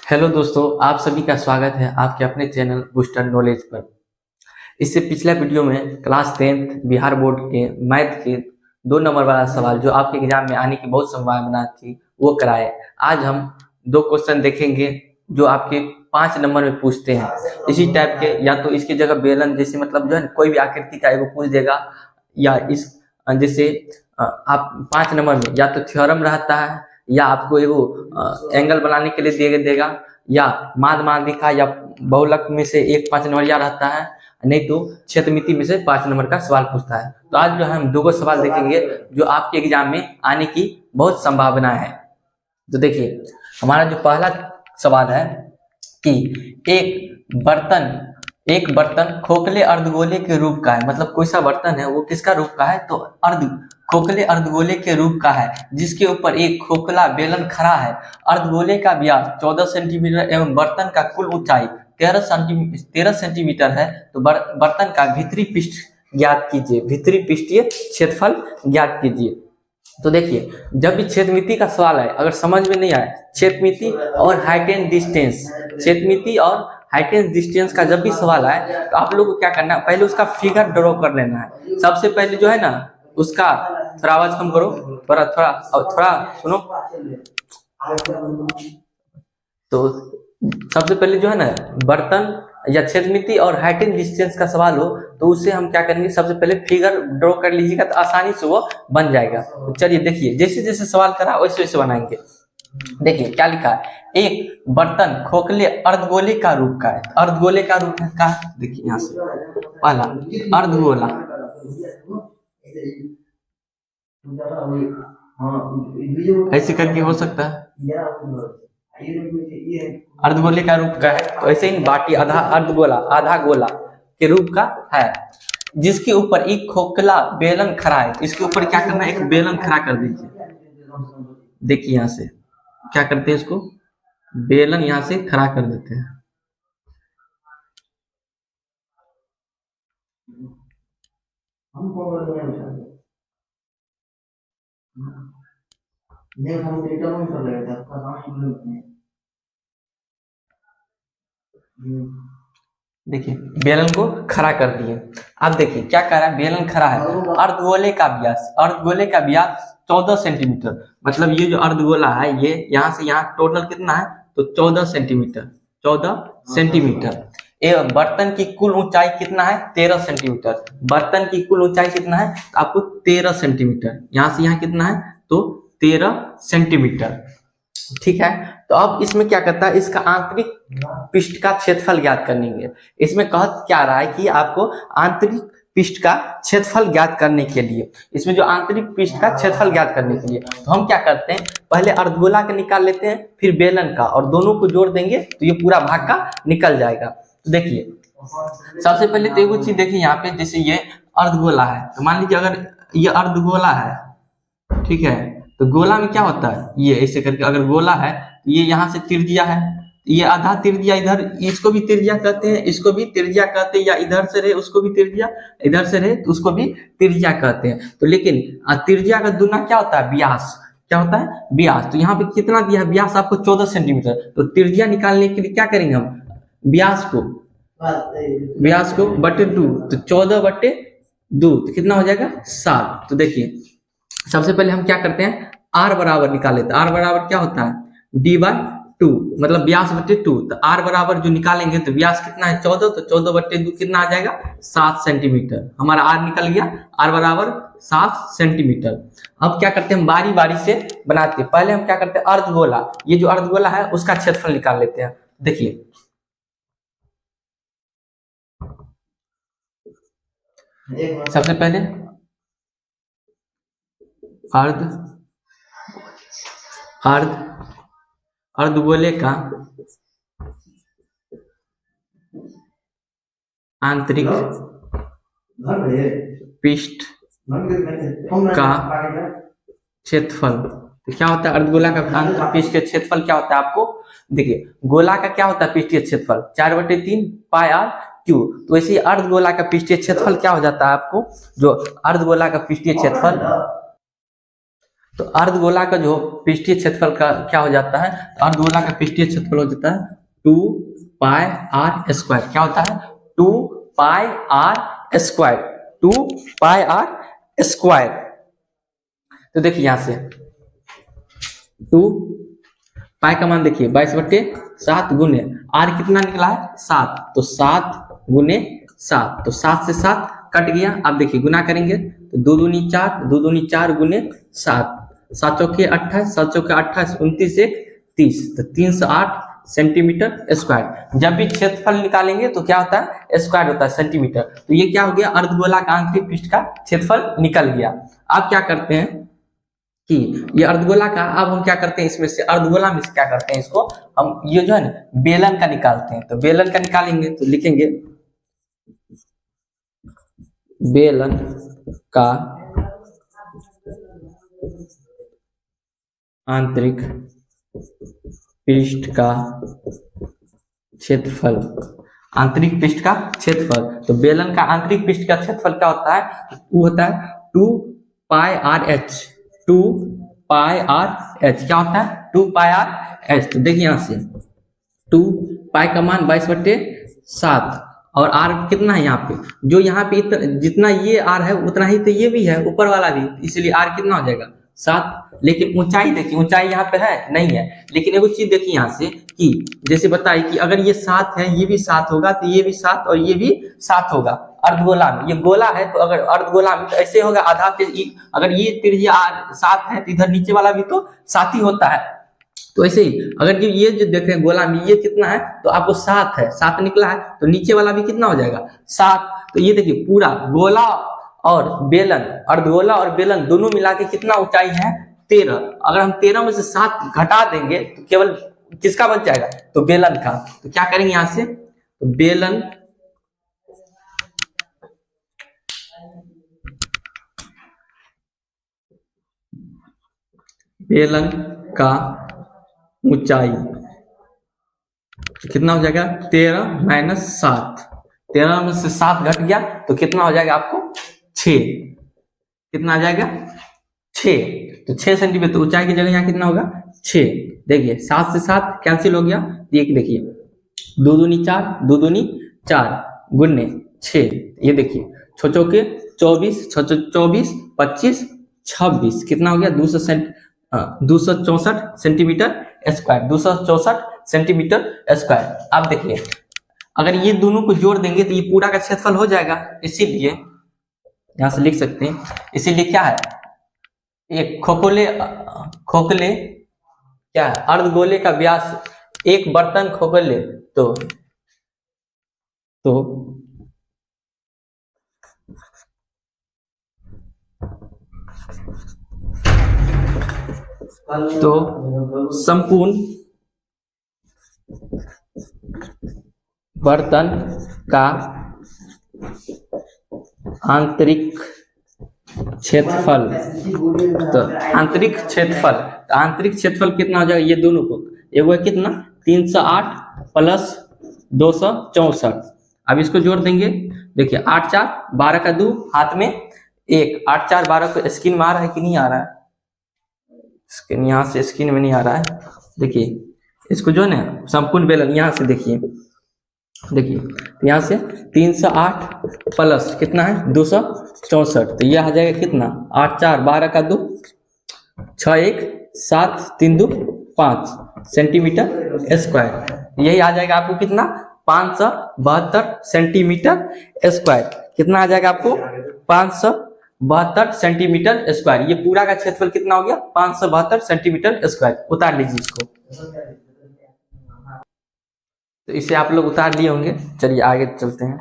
Hello दोस्तों, आप सभी का स्वागत है आपके अपने चैनल बूस्टर नॉलेज पर। इससे पिछला वीडियो में क्लास 10th बिहार बोर्ड के मैथ के 2 नंबर वाला सवाल जो आपके एग्जाम में आने की बहुत संभावना थी वो कराए। आज हम 2 क्वेश्चन देखेंगे जो आपके 5 नंबर में पूछते हैं इसी टाइप के, या तो इसकी जगह बेलन जैसे मतलब जो है कोई भी आकृति का एगो पूछ देगा, या इस जैसे आप 5 नंबर में या तो थ्योरम रहता है, या आपको एगो एंगल बनाने के लिए दे देगा, या माध्यमातिका या बहुलक में से एक 5 नंबरिया रहता है, नहीं तो क्षेत्रमिति में से 5 नंबर का सवाल पूछता है। तो आज जो है हम 2 सवाल देखेंगे जो आपके एग्जाम में आने की बहुत संभावना है। तो देखिए, हमारा जो पहला सवाल है कि एक बर्तन खोखले अर्धगोले के रूप का है। मतलब कोई सा बर्तन है वो किसका रूप का है, तो खोखले अर्धगोले के रूप का है, जिसके ऊपर एक खोखला बेलन खड़ा है। अर्धगोले का व्यास 14 सेंटीमीटर एवं बर्तन का कुल ऊंचाई 13 सेंटीमीटर है। तो बर्तन का भीतरी पृष्ठ ज्ञात कीजिए, भीतरी पृष्ठीय क्षेत्रफल ज्ञात कीजिए। तो देखिए, जब भी क्षेत्रमिति का सवाल है, अगर समझ में नहीं आए क्षेत्रमिति और हाइट एंड डिस्टेंस, क्षेत्रमिति और हाइट एंड डिस्टेंस का जब भी सवाल आए तो आप लोग को क्या करना है, पहले उसका फिगर ड्रॉ कर लेना है। सबसे पहले जो है ना उसका, थोड़ा आवाज कम करो, थोड़ा सुनो। तो सबसे पहले जो है ना बर्तन या क्षेत्रमिति और हाइट एंड डिस्टेंस का सवाल हो तो उससे हम क्या करेंगे, सबसे पहले फिगर ड्रॉ कर लीजिएगा तो आसानी से वो बन जाएगा। तो चलिए देखिए, जैसे जैसे सवाल करा वैसे वैसे बनाएंगे। देखिए क्या लिखा है, एक बर्तन खोखले अर्धगोले का रूप का है। अर्धगोले का रूप का है, देखिए यहाँ से पहला अर्धगोला, ऐसे करके हो सकता है अर्धगोले का रूप का है। तो ऐसे ही बाटी आधा अर्धगोला आधा गोला के रूप का है, जिसके ऊपर एक खोखला बेलन खड़ा है। इसके ऊपर क्या करना है, एक बेलन खड़ा कर दीजिए। देखिए यहाँ से क्या करते हैं, इसको बेलन यहाँ से खड़ा कर देते हैं। देखिए बेलन को खड़ा कर दिए। अब देखिए क्या कर रहा है, बेलन खड़ा है। अर्धगोले का व्यास 14 सेंटीमीटर। मतलब ये जो अर्धगोला है ये यहाँ से यहाँ टोटल कितना है, तो 14 सेंटीमीटर। एवं बर्तन की कुल ऊंचाई कितना है, 13 सेंटीमीटर। बर्तन की कुल ऊंचाई कितना है, तो आपको 13 सेंटीमीटर। यहाँ से यहाँ कितना है, तो 13 सेंटीमीटर। ठीक है। तो अब इसमें क्या करता है, इसका आंतरिक पृष्ठ का क्षेत्रफल ज्ञात करनी है। इसमें कह क्या रहा है कि आपको आंतरिक पृष्ठ का क्षेत्रफल ज्ञात करने के लिए, इसमें जो आंतरिक पृष्ठ का क्षेत्रफल ज्ञात करने के लिए तो हम क्या करते हैं, पहले अर्धगोला का निकाल लेते हैं, फिर बेलन का, और दोनों को जोड़ देंगे तो ये पूरा भाग का निकल जाएगा। तो देखिए सबसे पहले तो एक चीज देखिए यहाँ पे, जैसे ये अर्धगोला है तो मान लीजिए अगर ये अर्धगोला है, ठीक है, तो गोला में क्या होता है, ये ऐसे करके अगर गोला है तो ये यहाँ से त्रिज्या है, ये आधा त्रिज्या इधर, इसको भी त्रिज्या कहते हैं, इसको भी त्रिज्या कहते हैं, या इधर से रहे उसको भी त्रिज्या, इधर से रहे तो उसको भी त्रिज्या कहते हैं। तो लेकिन त्रिज्या का दुना क्या होता है, व्यास। क्या होता है, व्यास। तो यहाँ पे कितना दिया है, व्यास आपको 14 सेंटीमीटर। तो त्रिज्या निकालने के लिए क्या करेंगे हम, व्यास को बटे 2, तो 14/2 तो कितना हो जाएगा, 7। तो देखिए सबसे पहले हम क्या करते हैं, r बराबर निकाल लेते हैं। r बराबर क्या होता है, d/2, मतलब व्यास बटे 2। तो r बराबर जो निकालेंगे तो व्यास कितना है 14, तो 14/2 कितना आ जाएगा, 7 सेंटीमीटर। हमारा r निकल गया, r बराबर 7 सेंटीमीटर। अब क्या करते हैं, हम बारी बारी से बनाते हैं। पहले हम क्या करते हैं, अर्धगोला, ये जो अर्धगोला है उसका क्षेत्रफल निकाल लेते हैं। देखिए सबसे पहले अर्धगोले का आंतरिक पृष्ठ का क्षेत्रफल, तो क्या होता है अर्धगोला का आंतरिक पृष्ठ का क्षेत्रफल क्या होता है आपको, देखिए गोला का क्या होता है पृष्ठीय क्षेत्रफल 4/3 पाई r क्यू। तो वैसे ही अर्धगोला का पृष्ठीय क्षेत्रफल क्या हो जाता है आपको, जो अर्धगोला का पृष्ठीय क्षेत्रफल तो अर्धगोला का जो पृष्ठीय क्षेत्रफल का क्या हो जाता है, तो अर्धगोला का पृष्ठीय क्षेत्रफल हो जाता है 2 पाई आर स्क्वायर। क्या होता है? 2 pi r square, 2 pi r square. तो देखिए यहां से 2 पाई का मान देखिए 22/7 गुने आर कितना निकला है 7, तो 7 गुने 7, तो 7 से 7 कट गया। अब देखिए गुना करेंगे तो 2 दूनी 4, 2 दूनी 4 गुने 7, 7 चौके 28, 7 चौके 28, 29 1 30, तो 308 सेंटीमीटर स्क्वायर। जब भी क्षेत्रफल निकालेंगे तो क्या होता है? स्क्वायर होता है, सेंटीमीटर। तो ये क्या हो गया? अर्धगोला का आंतरिक पृष्ठ का क्षेत्रफल निकल गया। अब क्या करते हैं कि ये अर्धगोला का, अब हम क्या करते हैं इसमें से, अर्धगोला में से क्या करते हैं, इसको हम ये जो है ना बेलन का निकालते हैं। तो बेलन का निकालेंगे तो लिखेंगे बेलन का आंतरिक पृष्ठ का क्षेत्रफल, आंतरिक पृष्ठ का क्षेत्रफल। तो बेलन का आंतरिक पृष्ठ का क्षेत्रफल क्या होता है? वो होता है 2 pi R H, 2 pi R H. क्या होता है? 2 पाई आर एच। तो देखिए यहां से 2 पाई का मान 22/7 और आर कितना है यहाँ पे, जो यहाँ पे जितना ये आर है उतना ही तो ये भी है, ऊपर वाला भी, इसलिए आर कितना हो जाएगा 7। लेकिन ऊंचाई देखिए, ऊंचाई यहाँ पे है नहीं है, लेकिन एगो चीज देखिए यहाँ से कि जैसे बताइए कि अगर ये 7 है, ये भी 7 होगा, तो ये भी 7 और ये भी 7 होगा। अर्धगोला में ये गोला है, तो अगर अर्धगोला में तो ऐसे होगा आधा, अगर ये त्रिज्या 7 है तो इधर नीचे वाला भी तो 7 ही होता है। तो ऐसे ही अगर ये जो देख रहे हैं गोला में ये कितना है, तो आपको 7 है, 7 निकला है, तो नीचे वाला भी कितना हो जाएगा 7। तो ये देखिए पूरा गोला और बेलन, अर्धगोला और बेलन दोनों मिला के कितना ऊंचाई है 13। अगर हम 13 में से 7 घटा देंगे तो केवल किसका बच जाएगा? तो बेलन का। तो क्या करेंगे यहां से, तो बेलन का ऊंचाई कितना हो जाएगा 13 - 7, 13 में से 7 घट गया तो कितना हो जाएगा आपको 6। कितना आ जाएगा 6। तो 6 सेंटीमीटर ऊंचाई की जगह यहाँ कितना होगा 6। देखिए 7 से 7 कैंसिल हो गया, ये देखिए 2 दूनी 4, 2 दूनी 4 गुने 6, ये देखिए 6 चौके 24, 6 24 25 26, कितना हो गया 264 सेंटीमीटर स्क्वायर, 264 सेंटीमीटर स्क्वायर। अब देखिए अगर ये दोनों को जोड़ देंगे तो ये पूरा का क्षेत्रफल हो जाएगा, इसीलिए यहां से लिख सकते हैं। इसीलिए क्या है, एक खोखले क्या है, अर्धगोले का व्यास, एक बर्तन खोखले तो संपूर्ण बर्तन का आंतरिक क्षेत्रफल, तो आंतरिक क्षेत्रफल कितना हो जाएगा, ये दोनों को एगो है कितना 308 प्लस 264। अब इसको जोड़ देंगे, देखिए 8 4 12 का 2 हाथ में 1, 8 4 12 को स्क्रीन में आ रहा है कि नहीं आ रहा है, स्क्रीन यहाँ से स्क्रीन में नहीं आ रहा है। देखिए इसको जो है ना संपूर्ण बेलन यहाँ से देखिए यहाँ से 308 प्लस कितना है 264, तो यह आ जाएगा कितना 8 4 12 का 2 6 1 7 3 2 5 सेंटीमीटर स्क्वायर। यही आ जाएगा आपको कितना 572 सेंटीमीटर स्क्वायर। कितना आ जाएगा आपको 572 सेंटीमीटर स्क्वायर। ये पूरा का क्षेत्रफल कितना हो गया 572 सेंटीमीटर स्क्वायर। उतार लीजिए इसको, तो इसे आप लोग उतार लिए होंगे। चलिए आगे चलते हैं।